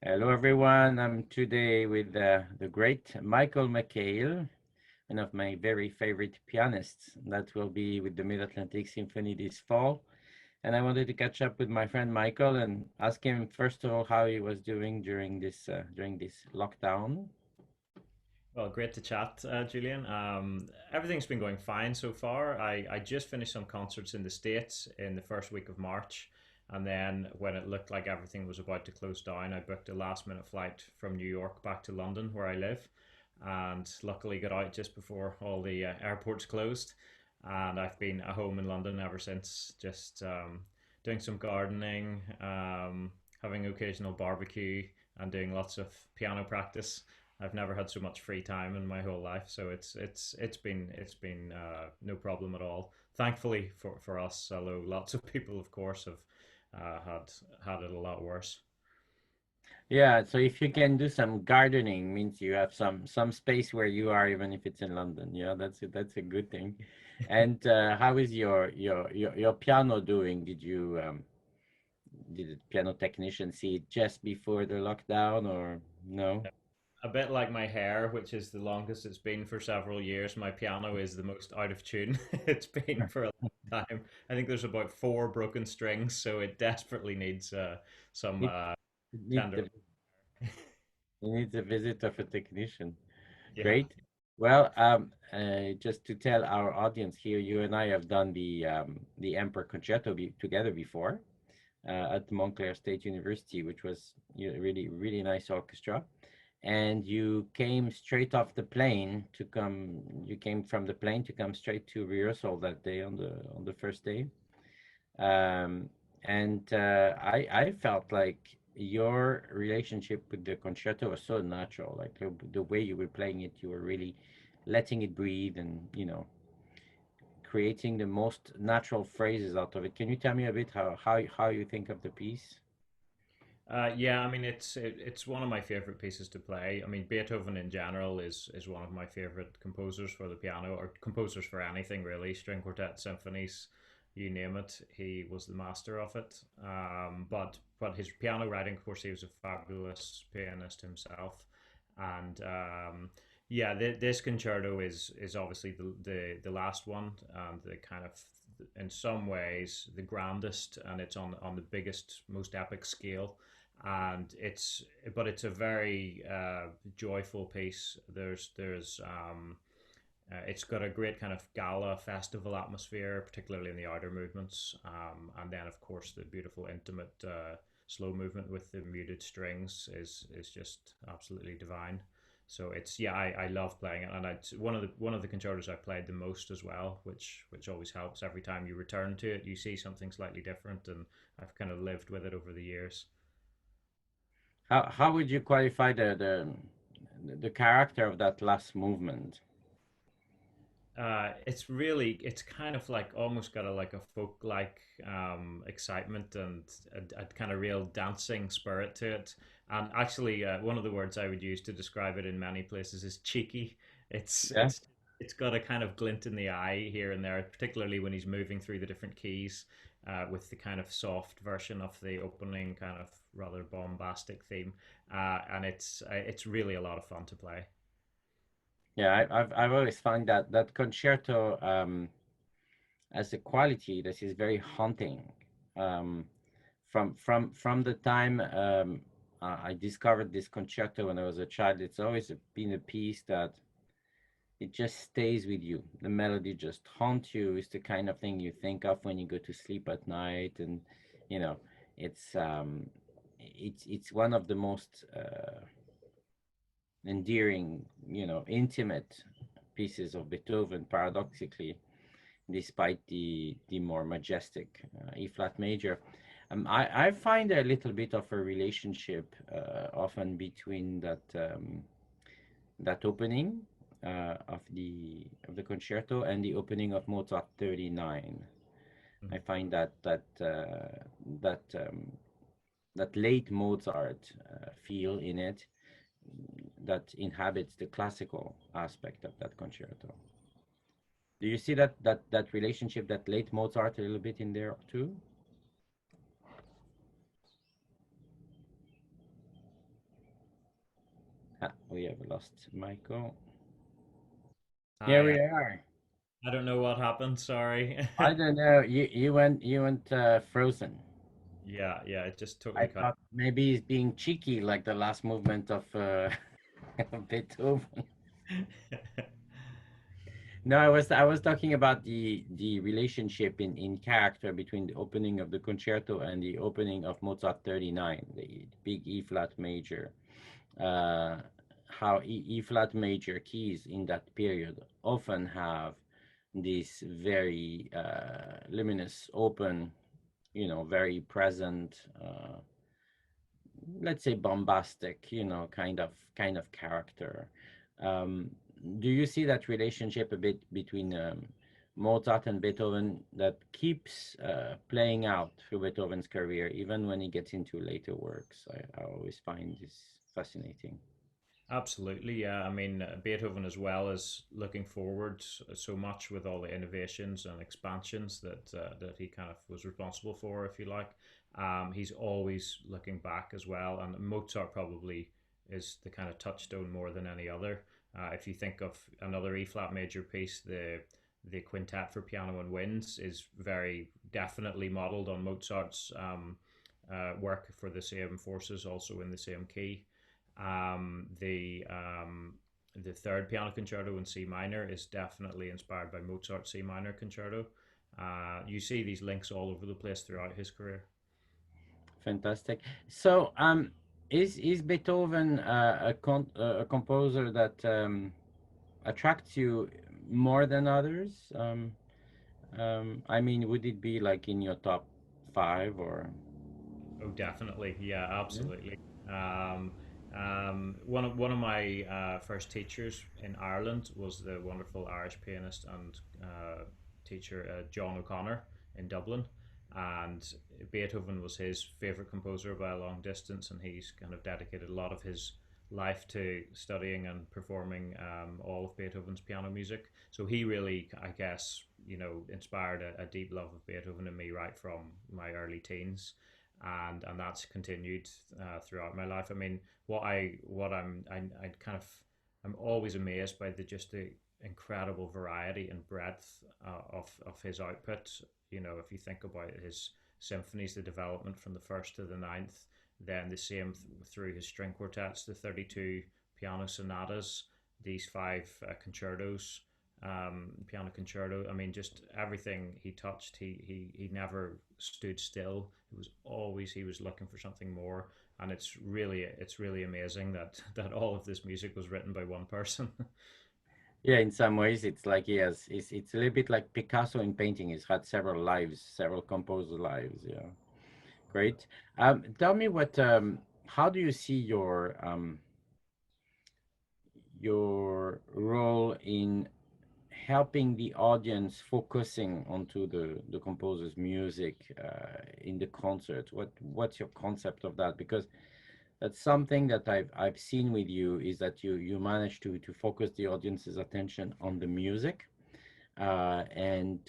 Hello, everyone. I'm today with the great Michael McHale, one of my very favorite pianists that will be with the Mid-Atlantic Symphony this fall. And I wanted to catch up with my friend Michael and ask him first of all how he was doing during this lockdown. Well, great to chat, Julian. Everything's been going fine so far. I just finished some concerts in the States in the first week of March. And then when it looked like everything was about to close down, I booked a last minute flight from New York back to London, where I live. And luckily got out just before all the airports closed. And I've been at home in London ever since, just doing some gardening, having occasional barbecue, and doing lots of piano practice. I've never had so much free time in my whole life, so it's been no problem at all. Thankfully for us, although lots of people, of course, have had it a lot worse. Yeah, so if you can do some gardening, means you have some space where you are, even if it's in London. Yeah, that's a good thing. And how is your piano doing? Did the piano technician see it just before the lockdown or no? A bit like my hair, which is the longest it's been for several years. My piano is the most out of tune it's been for a long time. I think there's about four broken strings, so it desperately needs some It, it needs tender. the it needs a visit of a technician. Yeah. Great. Well, just to tell our audience here, you and I have done the Emperor Concerto together before at Montclair State University, which was really really nice orchestra. And you came straight off the plane to come. You came from the plane to come straight to rehearsal that day on the first day. Um, and I felt like your relationship with the concerto was so natural. Like the way you were playing it, you were really letting it breathe and creating the most natural phrases out of it. Can you tell me a bit how you think of the piece? Yeah, I mean it's one of my favorite pieces to play. I mean Beethoven in general is one of my favorite composers for the piano, or composers for anything really, string quartet, symphonies, you name it. He was the master of it. But his piano writing, of course, he was a fabulous pianist himself, and yeah, this concerto is obviously the last one, and the kind of in some ways the grandest, and it's on the biggest, most epic scale. And it's a very joyful piece. It's got a great kind of gala festival atmosphere, particularly in the outer movements, and then of course the beautiful intimate slow movement with the muted strings is just absolutely divine. So it's yeah, I love playing it, and it's one of the concertos I played the most as well, which always helps. Every time you return to it, you see something slightly different, and I've kind of lived with it over the years. How would you qualify the character of that last movement? It's kind of like almost got a like a folk like excitement and a kind of real dancing spirit to it. And actually, one of the words I would use to describe it in many places is cheeky. It's Yeah. it's it's got a kind of glint in the eye here and there, particularly when he's moving through the different keys, with the kind of soft version of the opening kind of rather bombastic theme. And it's really a lot of fun to play. Yeah, I've always found that concerto has a quality that is very haunting. Um, from the time I discovered this concerto when I was a child, it's always been a piece that it just stays with you. The melody just haunts you. It's the kind of thing you think of when you go to sleep at night, and you know, it's um, it's one of the most endearing, intimate pieces of Beethoven, paradoxically, despite the more majestic E flat major. I find a little bit of a relationship often between that opening of the concerto and the opening of Mozart 39. I Mhm. find that that late Mozart feel in it that inhabits the classical aspect of that concerto. Do you see that relationship, that late Mozart, a little bit in there too? We have lost Michael. Here I we are. I don't know what happened. Sorry. I don't know. You went frozen. Yeah, yeah, it just I totally cut. thought maybe he's being cheeky, like the last movement of Beethoven. No, I was talking about the relationship in character between the opening of the concerto and the opening of Mozart 39, the big E flat major. Uh, how E flat major keys in that period often have this very luminous, open, very present, let's say bombastic, kind of character. Um, do you see that relationship a bit between Mozart and Beethoven that keeps playing out through Beethoven's career, even when he gets into later works? I always find this fascinating. Absolutely, yeah. I mean, Beethoven, as well as looking forward so much with all the innovations and expansions that he kind of was responsible for, if you like. He's always looking back as well, and Mozart probably is the kind of touchstone more than any other. If you think of another E flat major piece, the Quintet for Piano and Winds is very definitely modeled on Mozart's work for the same forces, also in the same key. Um, the um, the third piano concerto in C minor is definitely inspired by Mozart's C minor concerto. You see these links all over the place throughout his career. Fantastic. So, is Beethoven a composer that attracts you more than others? I mean, would it be like in your top five or? Oh, definitely. Yeah, Yeah. absolutely. Um, one of my first teachers in Ireland was the wonderful Irish pianist and teacher John O'Connor in Dublin, and Beethoven was his favorite composer by a long distance, and he's kind of dedicated a lot of his life to studying and performing all of Beethoven's piano music. So he really, I guess, inspired a deep love of Beethoven in me right from my early teens, and that's continued throughout my life. I mean, I kind of I'm always amazed by the incredible variety and breadth of his output. If you think about his symphonies, the development from the first to the ninth, then the same through his string quartets, the 32 piano sonatas, these five concertos, piano concerto. I mean, just everything he touched, he never stood still. It was always he was looking for something more, and it's really amazing that all of this music was written by one person. Yeah, in some ways, it's like he has. It's a little bit like Picasso in painting. He's had several lives, several composer lives. Yeah, great. Tell me what. How do you see your role in helping the audience focusing onto the composer's music in the concert? What's your concept of that? Because that's something that I've seen with you is that you manage to focus the audience's attention on the music and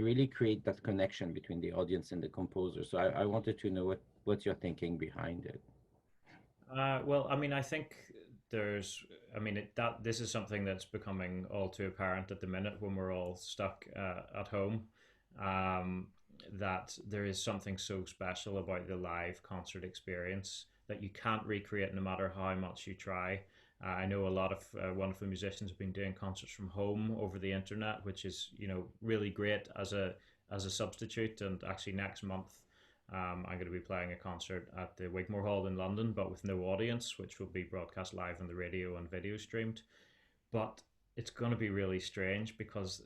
really create that connection between the audience and the composer. So I wanted to know what's your thinking behind it. Well, I mean, I think there's, I mean, that this is something that's becoming all too apparent at the minute when we're all stuck at home. Um, that there is something so special about the live concert experience that you can't recreate no matter how much you try. I know a lot of wonderful musicians have been doing concerts from home over the internet, which is really great as a substitute. And actually, next month I'm going to be playing a concert at the Wigmore Hall in London, but with no audience, which will be broadcast live on the radio and video streamed. But it's going to be really strange because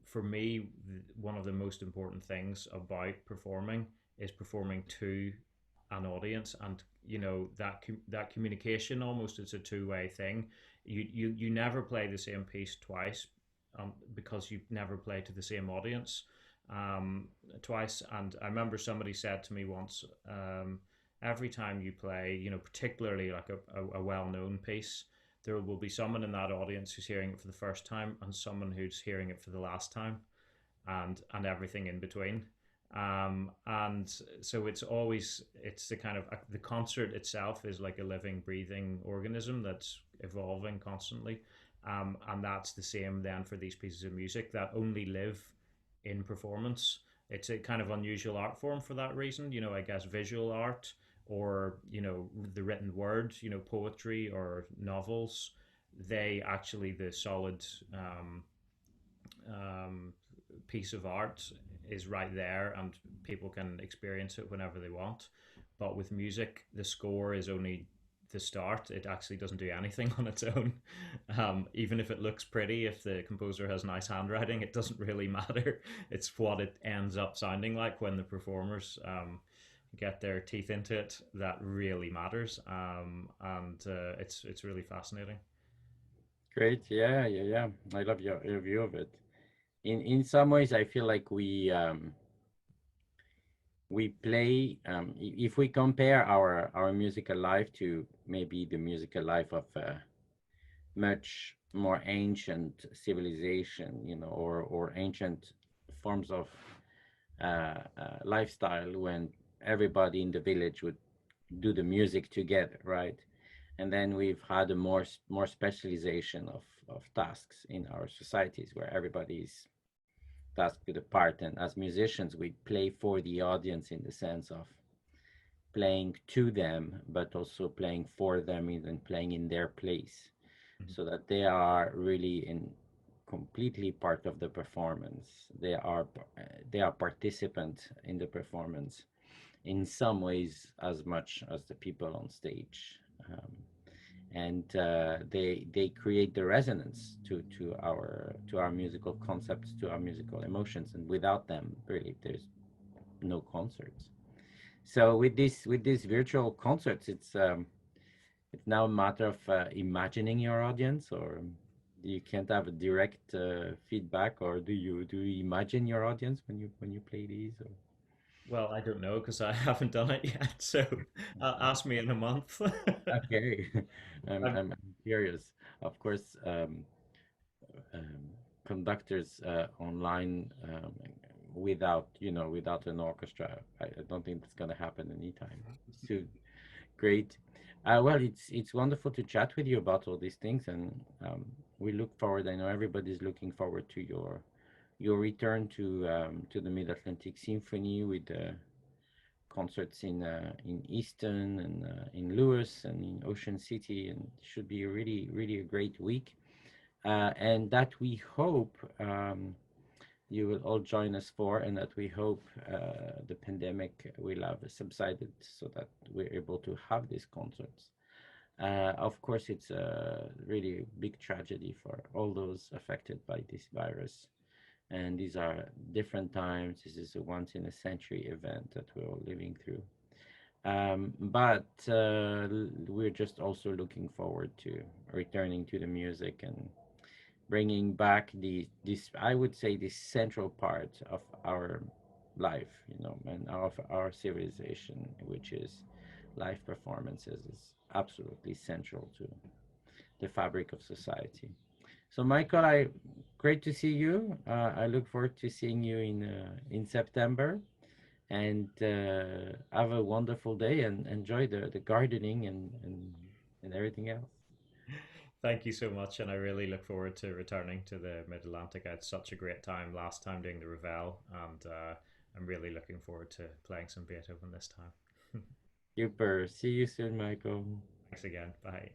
for me, one of the most important things about performing is performing to an audience, and that communication almost is a two-way thing. You never play the same piece twice, because you never play to the same audience um, twice. And I remember somebody said to me once, every time you play, particularly like a well-known piece, there will be someone in that audience who's hearing it for the first time and someone who's hearing it for the last time, and everything in between. And so it's the kind of the concert itself is like a living, breathing organism that's evolving constantly, and that's the same then for these pieces of music that only live in performance. It's a kind of unusual art form for that reason. I guess visual art or the written word, poetry or novels. They actually the solid um, piece of art is right there and people can experience it whenever they want. But with music, the score is only the start. It actually doesn't do anything on its own. Even if it looks pretty, if the composer has nice handwriting, it doesn't really matter. It's what it ends up sounding like when the performers get their teeth into it that really matters. And it's really fascinating. Great. Yeah, yeah, yeah. I love your view of it. In some ways, I feel like we play if we compare our musical life to maybe the musical life of much more ancient civilization, or ancient forms of lifestyle when everybody in the village would do the music together, right? And then we've had a more specialization of tasks in our societies where everybody's tasked with a part. And as musicians, we play for the audience in the sense of playing to them, but also playing for them and playing in their place, Mhm. so that they are really in completely part of the performance. They are participant in the performance in some ways as much as the people on stage. And they create the resonance to our musical concepts, to our musical emotions, and without them, really, there's no concerts. So with these virtual concerts, it's now a matter of imagining your audience, or you can't have a direct feedback, or do you imagine your audience when you play these? Or Well, I don't know because I haven't done it yet. So ask me in a month. okay, I'm, I'm, I'm I'm curious. Of course, um, conductors online, without an orchestra, I don't think that's going to happen anytime soon. Great. Well, it's wonderful to chat with you about all these things, and we look forward. I know everybody's looking forward to your return to the Mid Atlantic Symphony with the concerts in Easton and in Lewis and in Ocean City, and it should be a really really a great week. And that we hope you will all join us for, and that we hope the pandemic will have subsided so that we're able to have these concerts. Of course, it's a really big tragedy for all those affected by this virus. And these are different times. This is a once in a century event that we're all living through. But we're just also looking forward to returning to the music and bringing back this, I would say, this central part of our life, and of our civilization, which is live performances, is absolutely central to the fabric of society. So, Michael, great to see you. I look forward to seeing you in September, and have a wonderful day and enjoy the gardening and everything else. Thank you so much, and I really look forward to returning to the Mid Atlantic. I had such a great time last time doing the Ravel, and I'm really looking forward to playing some Beethoven this time. Super. See you soon, Michael. Thanks again. Bye.